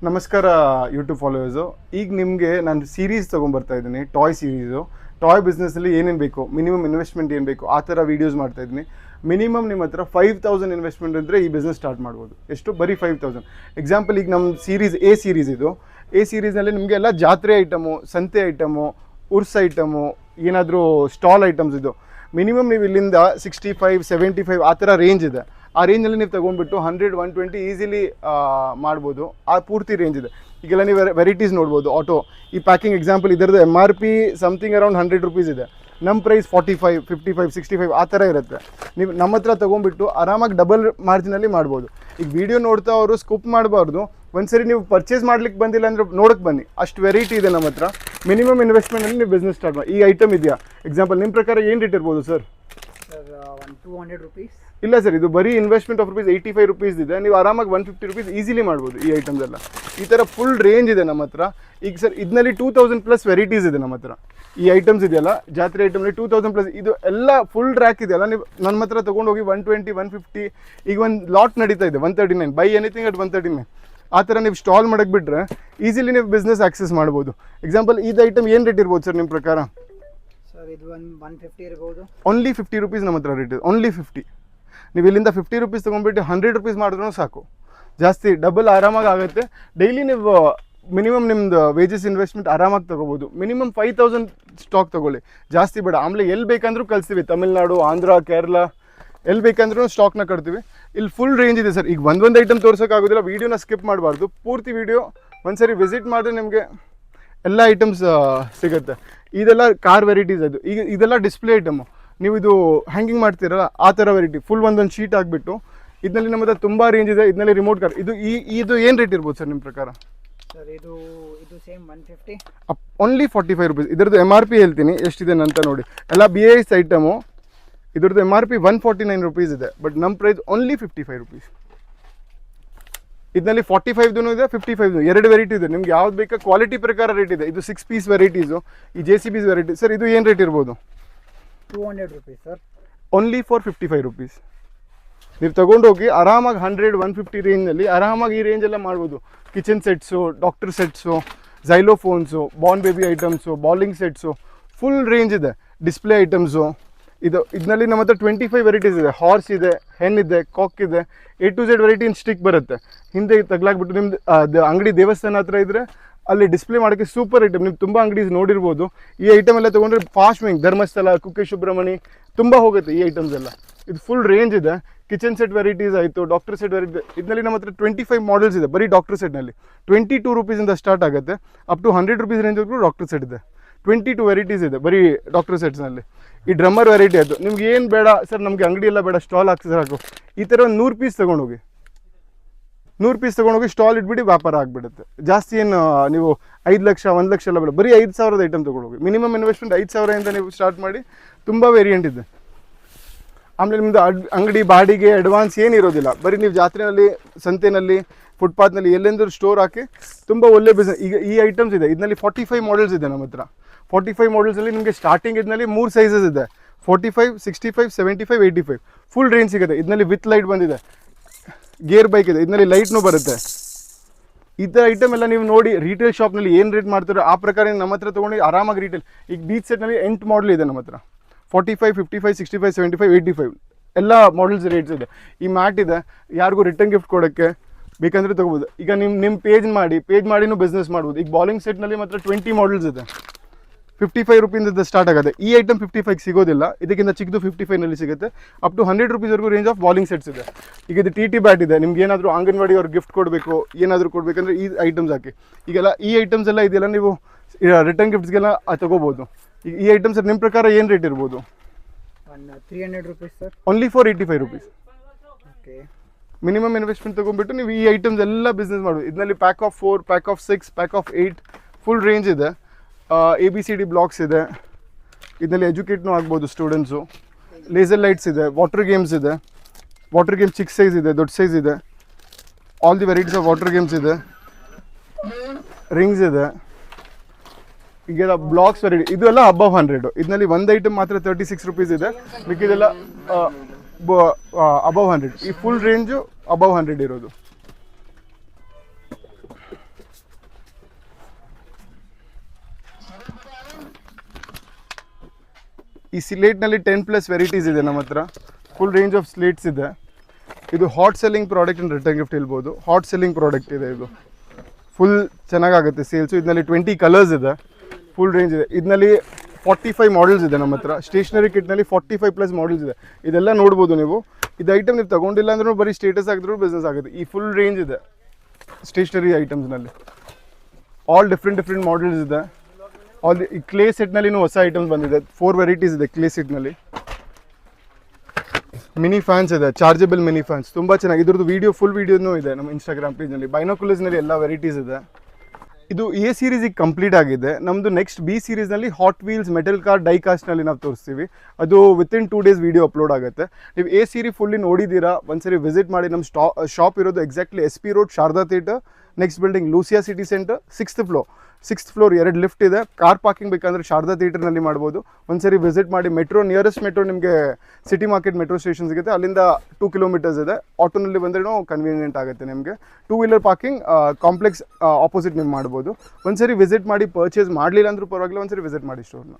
ನಮಸ್ಕಾರ YouTube followers. ಈಗ ನಿಮಗೆ ನಾನು ಸೀರೀಸ್ ತೊಗೊಂಬರ್ತಾ ಇದ್ದೀನಿ, ಟಾಯ್ ಸೀರೀಸು. ಟಾಯ್ ಬಿಸ್ನೆಸ್ಸಲ್ಲಿ ಏನೇನು ಬೇಕು, ಮಿನಿಮಮ್ ಇನ್ವೆಸ್ಟ್ಮೆಂಟ್ ಏನು ಬೇಕು, ಆ ಥರ ವೀಡಿಯೋಸ್ ಮಾಡ್ತಾಯಿದ್ದೀನಿ. ಮಿನಿಮಮ್ ನಿಮ್ಮ ಹತ್ರ 5000 ಇನ್ವೆಸ್ಟ್ಮೆಂಟ್ ಇದ್ದರೆ ಈ ಬಿಸ್ನೆಸ್ ಸ್ಟಾರ್ಟ್ ಮಾಡ್ಬೋದು. ಎಷ್ಟು? ಬರೀ 5000. ಎಕ್ಸಾಂಪಲ್ ಈಗ ನಮ್ಮ ಸೀರೀಸ್ ಎ ಸೀರೀಸ್ ಇದು. ಎ ಸೀರೀಸ್ನಲ್ಲಿ ನಿಮಗೆ ಎಲ್ಲ ಜಾತ್ರೆ ಐಟಮು, ಸಂತೆ ಐಟಮು, ಉರ್ಸ್ ಐಟಮು, ಏನಾದರೂ ಸ್ಟಾಲ್ ಐಟಮ್ಸ್ ಇದು. ಮಿನಿಮಮ್ ನೀವು ಇಲ್ಲಿಂದ 65, 75 ಆ ಥರ ರೇಂಜ್ ಇದೆ. ಆ ರೇಂಜಲ್ಲಿ ನೀವು ತೊಗೊಂಡ್ಬಿಟ್ಟು 100, 120 ಈಸಿಲಿ ಮಾಡ್ಬೋದು. ಆ ಪೂರ್ತಿ ರೇಂಜ್ ಇದೆ. ಈಗೆಲ್ಲ ನೀವು ವೆರೈಟೀಸ್ ನೋಡ್ಬೋದು. ಆಟೋ ಈ ಪ್ಯಾಕಿಂಗ್ ಎಕ್ಸಾಂಪಲ್ ಇದರದ್ದು MRP ಸಮಥಿಂಗ್ ಅರೌಂಡ್ 100 ರೂಪೀಸ್ ಇದೆ. ನಮ್ಮ ಪ್ರೈಸ್ 45, 55, 65 ಆ ಥರ ಇರುತ್ತೆ. ನೀವು ನಮ್ಮ ಹತ್ರ ತೊಗೊಂಡ್ಬಿಟ್ಟು ಆರಾಮಾಗಿ ಡಬಲ್ ಮಾರ್ಜಿನಲ್ಲಿ ಮಾಡ್ಬೋದು. ಈಗ ವಿಡಿಯೋ ನೋಡ್ತಾ ಅವರು ಸ್ಕೂಪ್ ಮಾಡಬಾರ್ದು. ಒಂದ್ಸರಿ ನೀವು ಪರ್ಚೇಸ್ ಮಾಡ್ಲಿಕ್ಕೆ ಬಂದಿಲ್ಲ ಅಂದರೆ ನೋಡೋಕ್ಕೆ ಬನ್ನಿ, ಅಷ್ಟು ವೆರೈಟಿ ಇದೆ ನಮ್ಮ ಹತ್ರ. ಮಿನಿಮಮ್ ಇನ್ವೆಸ್ಟ್ಮೆಂಟಲ್ಲಿ ನೀವು ಬಿಸ್ನೆಸ್ ಸ್ಟಾರ್ಟ್ ಮಾಡಿ. ಈ ಐಟಮ್ ಇದೆಯಾ ಎಕ್ಸಾಂಪಲ್, ನಿಮ್ಮ ಪ್ರಕಾರ ಏನು ರೇಟ್ ಇರ್ಬೋದು ಸರ್? 200 ರೂಪೀಸ್ ಇಲ್ಲ ಸರ್, ಇದು ಬರೀ ಇನ್ವೆಸ್ಟ್ಮೆಂಟ್ ಆಫ್ ರೂಪೀಸ್ 85 ರೂಪೀಸ್ ಇದೆ. ನೀವು ಆರಾಮಾಗಿ 150 ರೂಪೀಸ್ ಈಸಿಲಿ ಮಾಡ್ಬೋದು. ಈ ಐಟಮ್ಸ್ ಎಲ್ಲ ಈ ಥರ ಫುಲ್ ರೇಂಜ್ ಇದೆ ನಮ್ಮ ಹತ್ರ. ಈಗ ಸರ್ ಇದರಲ್ಲಿ 2000+ ವೆರೈಟೀಸ್ ಇದೆ ನಮ್ಮ ಹತ್ರ. ಈ ಐಟಮ್ಸ್ ಇದೆಯಲ್ಲ, ಜಾತ್ರೆ ಐಟಮ್ನಲ್ಲಿ 2000+. ಇದು ಎಲ್ಲ ಫುಲ್ ರ್ಯಾಕ್ ಇದೆಯಲ್ಲ, ನೀವು ನನ್ನ ಹತ್ರ ತೊಗೊಂಡೋಗಿ 120, 150. ಈಗ ಒಂದು ಲಾಟ್ ನಡೀತಾ ಇದೆ 139, ಬೈ ಎನಿಥಿಂಗ್ ಅಟ್ 139. ಆ ಥರ ನೀವು ಸ್ಟಾಲ್ ಮಾಡೋಕ್ಕೆ ಬಿಟ್ಟರೆ ಈಸಿಲಿ ನೀವು ಬಿಸ್ನೆಸ್ ಆಕ್ಸೆಸ್ ಮಾಡ್ಬೋದು. ಎಕ್ಸಾಂಪಲ್ ಇದು ಐಟಮ್ ಏನು ರೇಟ್ ಇರ್ಬೋದು ಸರ್ ನಿಮ್ಮ ಪ್ರಕಾರ? ಸರ್ ಇದು 150 ಇರ್ಬೋದು. ಓನ್ಲಿ 50 ರೂಪೀಸ್ ನಮ್ಮ ಹತ್ರ ರೇಟ್ ಇದೆ. ಓನ್ಲಿ 50. ನೀವು ಇಲ್ಲಿಂದ 50 ರೂಪೀಸ್ ತೊಗೊಂಡ್ಬಿಟ್ಟು 100 ರೂಪೀಸ್ ಮಾಡಿದ್ರೂ ಸಾಕು. ಜಾಸ್ತಿ ಡಬಲ್ ಆರಾಮಾಗಿ ಆಗುತ್ತೆ. ಡೈಲಿ ನೀವು ಮಿನಿಮಮ್ ನಿಮ್ಮದು ವೇಜಸ್ ಇನ್ವೆಸ್ಟ್ಮೆಂಟ್ ಆರಾಮಾಗಿ ತೊಗೋಬೋದು. ಮಿನಿಮಮ್ 5000 ಸ್ಟಾಕ್ ತೊಗೊಳ್ಳಿ, ಜಾಸ್ತಿ ಬೇಡ. ಆಮೇಲೆ ಎಲ್ಲಿ ಬೇಕಂದ್ರೂ ಕಳಿಸ್ತೀವಿ, ತಮಿಳ್ನಾಡು, ಆಂಧ್ರ, ಕೇರಳ, ಎಲ್ಲಿ ಬೇಕಂದ್ರೂ ಸ್ಟಾಕ್ನ ಕಟ್ತೀವಿ. ಇಲ್ಲಿ ಫುಲ್ ರೇಂಜ್ ಇದೆ ಸರ್. ಈಗ ಒಂದೊಂದು ಐಟಮ್ ತೋರ್ಸೋಕ್ಕಾಗೋದಿಲ್ಲ, ವೀಡಿಯೋನ ಸ್ಕಿಪ್ ಮಾಡಬಾರ್ದು. ಪೂರ್ತಿ ವೀಡಿಯೋ ಒಂದ್ಸರಿ ವಿಸಿಟ್ ಮಾಡಿದ್ರೆ ನಿಮಗೆ ಎಲ್ಲ ಐಟಮ್ಸ್ ಸಿಗುತ್ತೆ. ಇದೆಲ್ಲ ಕಾರ್ ವೆರೈಟೀಸ್. ಅದು ಈಗ ಇದೆಲ್ಲ ಡಿಸ್ಪ್ಲೇ ಐಟಮು. ನೀವು ಇದು ಹ್ಯಾಂಗಿಂಗ್ ಮಾಡ್ತೀರಲ್ಲ ಆ ಥರ ವೆರೈಟಿ ಫುಲ್ ಒಂದೊಂದು ಶೀಟ್ ಆಗಿಬಿಟ್ಟು. ಇದರಲ್ಲಿ ನಮ್ಮ ಹತ್ರ ತುಂಬ ರೇಂಜ್ ಇದೆ. ಇದರಲ್ಲಿ ರಿಮೋಟ್ ಕಾರ್. ಇದು ಏನು ರೇಟ್ ಇರ್ಬೋದು ಸರ್ ನಿಮ್ಮ ಪ್ರಕಾರ? ಸರ್ ಇದು ಸೇಮ್ 150. Only 45 rupees. ಇದರದ್ದು MRP ಹೇಳ್ತೀನಿ ಎಷ್ಟಿದೆ ಅಂತ ನೋಡಿ. ಎಲ್ಲ BIS ಐಟಮು. ಇದ್ರದ್ದು MRP 149 ರೂಪೀಸ್ ಇದೆ. ಬಟ್ ನಮ್ಮ ಪ್ರೈಸ್ ಓನ್ಲಿ 55 ರೂಪೀಸ್. ಇದರಲ್ಲಿ 45 ಇದೆ, 55 ಎರಡು ವೆರೈಟಿ ಇದೆ. ನಿಮ್ಗೆ ಯಾವ್ದು ಬೇಕಾ ಕ್ವಾಲಿಟಿ ಪ್ರಕಾರ ರೇಟ್ ಇದೆ. ಇದು 6 ಪೀಸ್ ವೆರೈಟೀಸು. ಈ JCB's ವೆರೈಟಿ. ಸರ್ ಇದು ಏನು ರೇಟ್ ಇರ್ಬೋದು? 200 rupees sir. Only for 55 rupees. ನೀವು ತೊಗೊಂಡೋಗಿ ಆರಾಮಾಗಿ 100, 150 ರೇಂಜಲ್ಲಿ ಆರಾಮಾಗಿ ಈ ರೇಂಜೆಲ್ಲ ಮಾಡ್ಬೋದು. Kitchen sets, doctor sets, xylophones, born baby items, bowling sets, full range ಇದೆ. Display items. ಇದರಲ್ಲಿ ನಮ್ಮ ಹತ್ರ 25 ವೆರೈಟೀಸ್ ಇದೆ. ಹಾರ್ಸ್ ಇದೆ, ಹೆನ್ ಇದೆ, ಕಾಕ್ ಇದೆ, A to Z variety in stick ಬರುತ್ತೆ. ಹಿಂದೆ ತಗ್ಲಾಕ್ಬಿಟ್ಟು ನಿಮ್ದು ಅಂಗಡಿ ದೇವಸ್ಥಾನ ಹತ್ರ ಇದ್ದರೆ ಅಲ್ಲಿ ಡಿಸ್ಪ್ಲೇ ಮಾಡೋಕ್ಕೆ ಸೂಪರ್ ಐಟಮ್. ನೀವು ತುಂಬ ಅಂಗಡೀಸ್ ನೋಡಿರ್ಬೋದು. ಈ ಐಟಮ್ ಎಲ್ಲ ತೊಗೊಂಡ್ರೆ ಫಾಸ್ಟ್ ಮೂವಿಂಗ್. ಧರ್ಮಸ್ಥಳ, ಕುಕ್ಕೆ ಸುಬ್ರಹ್ಮಣಿ ತುಂಬ ಹೋಗುತ್ತೆ ಈ ಐಟಮ್ಸ್ ಎಲ್ಲ. ಇದು ಫುಲ್ ರೇಂಜ್ ಇದೆ. ಕಿಚನ್ ಸೆಟ್ ವೆರೈಟೀಸ್ ಆಯಿತು, ಡಾಕ್ಟರ್ ಸೆಟ್ ವೆರೈಟಿ. ಇದರಲ್ಲಿ ನಮ್ಮ ಹತ್ರ 25 ಮಾಡೆಲ್ಸ್ ಇದೆ ಬರೀ ಡಾಕ್ಟರ್ ಸೆಟ್ನಲ್ಲಿ. 22 ರೂಪೀಸಿಂದ ಸ್ಟಾರ್ಟ್ ಆಗುತ್ತೆ. ಅಪ್ ಟು 100 ರೂಪೀಸ್ ರೇಂಜ್ವರೆಗೂ ಡಾಕ್ಟರ್ ಸೆಟ್ ಇದೆ. 22 ವೆರೈಟೀಸ್ ಇದೆ ಬರೀ ಡಾಕ್ಟರ್ ಸೆಟ್ಸ್ನಲ್ಲಿ. ಈ ಡ್ರಮ್ಮರ್ ವೆರೈಟಿ ಆಯಿತು. ನಿಮ್ಗೆ ಏನು ಬೇಡ ಸರ್, ನಮಗೆ ಅಂಗಡಿ ಎಲ್ಲ ಬೇಡ, ಸ್ಟಾಲ್ ಹಾಕ್ಸಿ ಸಾಕು. ಈ ಥರ ಒಂದು 100 ಪೀಸ್ ತೊಗೊಂಡೋಗಿ, 100 ಪೀಸ್ ತೊಗೊಂಡೋಗಿ ಸ್ಟಾಲ್ ಇಟ್ಬಿಟ್ಟು ವ್ಯಾಪಾರ ಆಗಿಬಿಡುತ್ತೆ. ಜಾಸ್ತಿ ಏನು ನೀವು 5 ಲಕ್ಷ 1 ಲಕ್ಷ ಎಲ್ಲ ಬೇಡ, ಬರೀ 5000 ಐಟಮ್ ತೊಗೊಂಡೋಗಿ. ಮಿನಿಮಮ್ ಇನ್ವೆಸ್ಟ್ಮೆಂಟ್ 5000 ನೀವು ಸ್ಟಾರ್ಟ್ ಮಾಡಿ. ತುಂಬ ವೇರಿಯಂಟ್ ಇದೆ. ಆಮೇಲೆ ನಿಮ್ಮದು ಅಂಗಡಿ ಬಾಡಿಗೆ ಅಡ್ವಾನ್ಸ್ ಏನಿರೋದಿಲ್ಲ. ಬರೀ ನೀವು ಜಾತ್ರೆಯಲ್ಲಿ, ಸಂತೆಯಲ್ಲಿ, ಫುಟ್ಪಾತ್ನಲ್ಲಿ ಎಲ್ಲೆಂದರೂ ಸ್ಟೋರ್ ಹಾಕಿ ತುಂಬ ಒಳ್ಳೆ ಬಿಸ್ನೆಸ್. ಈಗ ಈ ಐಟಮ್ಸ್ ಇದೆ. ಇದರಲ್ಲಿ 45 ಮಾಡೆಲ್ಸ್ ಇದೆ ನಮ್ಮ ಹತ್ರ. 45 ಮಾಡೆಲ್ಸಲ್ಲಿ ನಿಮಗೆ ಸ್ಟಾರ್ಟಿಂಗ್ ಇದರಲ್ಲಿ 3 ಸೈಜಸ್ ಇದೆ. 45, 65, 75, 85 ಫುಲ್ ರೇಂಜ್ ಸಿಗುತ್ತೆ. ಇದರಲ್ಲಿ ವಿತ್ ಲೈಟ್ ಬಂದಿದೆ. ಗೇರ್ ಬೈಕ್ ಇದೆ. ಇದರಲ್ಲಿ ಲೈಟ್ನೂ ಬರುತ್ತೆ. ಈ ಥರ ಐಟಮ್ ಎಲ್ಲ ನೀವು ನೋಡಿ ರೀಟೇಲ್ ಶಾಪ್ನಲ್ಲಿ ಏನು ರೇಟ್ ಮಾಡ್ತಾರೋ ಆ ಪ್ರಕಾರ ನಮ್ಮ ಹತ್ರ ತೊಗೊಂಡು ಆರಾಮಾಗಿ ರಿಟೇಲ್. ಈಗ ಬೀಚ್ ಸೆಟ್ನಲ್ಲಿ 8 ಮಾಡಲ್ ಇದೆ ನಮ್ಮ ಹತ್ರ. 45, 55, 65, 75, 85 ಎಲ್ಲ ಮಾಡೆಲ್ಸ್ ರೇಟ್ಸ್ ಇದೆ. ಈ ಮ್ಯಾಟ್ ಇದೆ. ಯಾರಿಗೂ ರಿಟರ್ನ್ ಗಿಫ್ಟ್ ಕೊಡೋಕ್ಕೆ ಬೇಕಂದರೆ ತೊಗೋಬೋದು. ಈಗ ನಿಮ್ಮ ಪೇಜ್ ಮಾಡಿನೂ ಬಿಸ್ನೆಸ್ ಮಾಡ್ಬೋದು. ಈಗ ಬಾಲಿಂಗ್ ಸೆಟ್ನಲ್ಲಿ ಮಾತ್ರ 20 ಮಾಡೆಲ್ಸ್ ಇದೆ. 55 ರೂಪೀಸಿಂದ ಸ್ಟಾರ್ಟ್ ಆಗುತ್ತೆ. ಈ ಐಟಮ್ 55 ಸಿಗೋದಿಲ್ಲ. ಇದಕ್ಕಿಂತ ಚಿಕ್ಕದು 55ನಲ್ಲಿ ಸಿಗುತ್ತೆ. ಅಪ್ ಟು 100 ರೂಪೀಸ್ವರೆಗೂ ರೇಂಜ್ ಆಫ್ ಬಾಲಿಂಗ್ ಸೆಟ್ಸ್ ಇದೆ. ಈಗ ಇದು TT ಬ್ಯಾಟ್ ಇದೆ. ನಿಮ್ಗೆ ಏನಾದರೂ ಅಂಗನವಾಡಿ ಅವ್ರು ಗಿಫ್ಟ್ ಕೊಡಬೇಕು, ಏನಾದರೂ ಕೊಡಬೇಕಂದ್ರೆ ಈ ಐಟಮ್ಸ್ ಹಾಕಿ. ಈಗೆಲ್ಲ ಈ ಐಟಮ್ಸ್ ಎಲ್ಲ ಇದೆಯಲ್ಲ, ನೀವು ರಿಟರ್ನ್ ಗಿಫ್ಟ್ಸ್ಗೆಲ್ಲ ತೊಗೋಬೋದು. ಈಗ ಈ ಐಟಮ್ಸ್ ನಿಮ್ಮ ಪ್ರಕಾರ ಏನು ರೇಟ್ ಇರ್ಬೋದು? 300 rupees sir. Only for 85 rupees. Okay. Minimum investment ತೊಗೊಂಡ್ಬಿಟ್ಟು ನೀವು ಈ ಐಟಮ್ಸ್ ಎಲ್ಲ ಬಿಸ್ನೆಸ್ ಮಾಡ್ಬೋದು. ಇದರಲ್ಲಿ pack of 4, pack of 6, pack of 8 full range ಇದೆ. ABCD ಬ್ಲಾಕ್ಸ್ ಇದೆ. ಇದರಲ್ಲಿ ಎಜುಕೇಟ್ನೂ ಆಗ್ಬೋದು ಸ್ಟೂಡೆಂಟ್ಸು. ಲೇಸರ್ ಲೈಟ್ಸ್ ಇದೆ. ವಾಟರ್ ಗೇಮ್ಸ್ ಇದೆ. ವಾಟರ್ ಗೇಮ್ ಚಿಕ್ಕ ಸೈಜ್ ಇದೆ, ದೊಡ್ಡ ಸೈಜ್ ಇದೆ. All the varieties of water games ಇದೆ. ರಿಂಗ್ಸ್ ಇದೆ. ಈಗೆಲ್ಲ ಬ್ಲಾಕ್ಸ್ ವೆರೈಟಿ. ಇದು ಎಲ್ಲ ಅಬವ್ 100. ಇದರಲ್ಲಿ ಒಂದು ಐಟಮ್ ಮಾತ್ರ 36 ರೂಪೀಸ್ ಇದೆ. ಮಿಕ್ಕಿದೆಲ್ಲ ಅಬವ್ 100. ಈ ಫುಲ್ ರೇಂಜು ಅಬವ್ 100 ಇರೋದು. ಈ ಸ್ಲೇಟ್ನಲ್ಲಿ 10+ ವೆರೈಟೀಸ್ ಇದೆ ನಮ್ಮ ಹತ್ರ. ಫುಲ್ ರೇಂಜ್ ಆಫ್ ಸ್ಲೇಟ್ಸ್ ಇದೆ. ಇದು hot selling product in return gift ಹೇಳ್ಬೋದು. ಹಾಟ್ ಸೆಲ್ಲಿಂಗ್ ಪ್ರಾಡಕ್ಟ್ ಇದೆ ಇದು. ಫುಲ್ ಚೆನ್ನಾಗಾಗುತ್ತೆ ಸೇಲ್ಸು. ಇದರಲ್ಲಿ 20 ಕಲರ್ಸ್ ಇದೆ. ಫುಲ್ ರೇಂಜ್ ಇದೆ. ಇದರಲ್ಲಿ 45 ಮಾಡಲ್ಸ್ ಇದೆ ನಮ್ಮ ಹತ್ರ. ಸ್ಟೇಷನರಿ ಕಿಟ್ನಲ್ಲಿ 45+ ಮಾಡಲ್ಸ್ ಇದೆ. ಇದೆಲ್ಲ ನೋಡ್ಬೋದು ನೀವು. ಇದು ಐಟಮ್ ನೀವು ತೊಗೊಂಡಿಲ್ಲ ಅಂದ್ರೂ ಬರೀ ಸ್ಟೇಟಸ್ ಆಗಿದ್ರು ಬಿಸ್ನೆಸ್ ಆಗುತ್ತೆ. ಈ ಫುಲ್ ರೇಂಜ್ ಇದೆ ಸ್ಟೇಷನರಿ ಐಟಮ್ಸ್ನಲ್ಲಿ. ಆಲ್ ಡಿಫ್ರೆಂಟ್ ಮಾಡಲ್ಸ್ ಇದೆ. ಆಲ್ ಈ ಕ್ಲೇ ಸೆಟ್ನಲ್ಲಿನೂ ಹೊಸ ಐಟಮ್ಸ್ ಬಂದಿದೆ. 4 ವೆರೈಟೀಸ್ ಇದೆ ಕ್ಲೇ ಸೆಟ್ನಲ್ಲಿ. ಮಿನಿ ಫ್ಯಾನ್ಸ್ ಇದೆ, ಚಾರ್ಜಬಲ್ ಮಿನಿ ಫ್ಯಾನ್ಸ್. ತುಂಬ ಚೆನ್ನಾಗಿ ಇದ್ರದ್ದು ಫುಲ್ ವೀಡಿಯೋನೂ ಇದೆ ನಮ್ಮ ಇನ್ಸ್ಟಾಗ್ರಾಮ್ ಪೇಜ್ನಲ್ಲಿ. ಬೈನೋಕ್ಯುಲರ್ಸ್ನಲ್ಲಿ ಎಲ್ಲ ವೆರೈಟೀಸ್ ಇದೆ. ಇದು ಎ ಸೀರೀಸಿಗೆ ಕಂಪ್ಲೀಟ್ ಆಗಿದೆ. ನಮ್ಮದು ನೆಕ್ಸ್ಟ್ ಬಿ ಸೀರೀಸ್ನಲ್ಲಿ Hot Wheels metal car die ಕಾಸ್ಟ್ನಲ್ಲಿ ನಾವು ತೋರಿಸ್ತೀವಿ. ಅದು ವಿತಿನ್ 2 ಡೇಸ್ ವೀಡಿಯೋ ಅಪ್ಲೋಡ್ ಆಗುತ್ತೆ. ನೀವು ಎ ಸೀರಿ ಫುಲ್ಲಿ ನೋಡಿದ್ದೀರಾ, ಒಂದ್ಸರಿ ವಿಸಿಟ್ ಮಾಡಿ. ನಮ್ಮ ಶಾಪ್ ಇರೋದು exactly SP road, Sharada theatre, next building Lucia city centre, 6th floor 2 lift ಇದೆ. ಕಾರ್ ಪಾರ್ಕಿಂಗ್ ಬೇಕಂದ್ರೆ ಶಾರದಾ ಥಿಯೇಟರ್ನಲ್ಲಿ ಮಾಡ್ಬೋದು. ಒಂದ್ಸರಿ ವಿಸಿಟ್ ಮಾಡಿ. ನಿಯರೆಸ್ಟ್ ಮೆಟ್ರೋ ನಿಮಗೆ ಸಿಟಿ ಮಾರ್ಕೆಟ್ ಮೆಟ್ರೋ ಸ್ಟೇಷನ್ ಸಿಗುತ್ತೆ. ಅಲ್ಲಿಂದ 2 ಕಿಲೋಮೀಟರ್ಸ್ ಇದೆ. ಆಟೋನಲ್ಲಿ ಬಂದ್ರೂ ಕನ್ವೀನಿಯೆಂಟ್ ಆಗುತ್ತೆ ನಿಮಗೆ. 2 ವೀಲರ್ ಪಾರ್ಕಿಂಗ್ ಕಾಂಪ್ಲೆಕ್ಸ್ ಆಪೋಸಿಟ್ ನೀವು ಮಾಡ್ಬೋದು. ಒಂದ್ಸರಿ ವಿಸಿಟ್ ಮಾಡಿ. ಪರ್ಚೇಸ್ ಮಾಡಲಿಲ್ಲ ಅಂದ್ರೂ ಪರವಾಗಿಲ್ಲ, ಒಂದ್ಸರಿ ವಿಸಿಟ್ ಮಾಡಿ ಸ್ಟೋರ್ನ.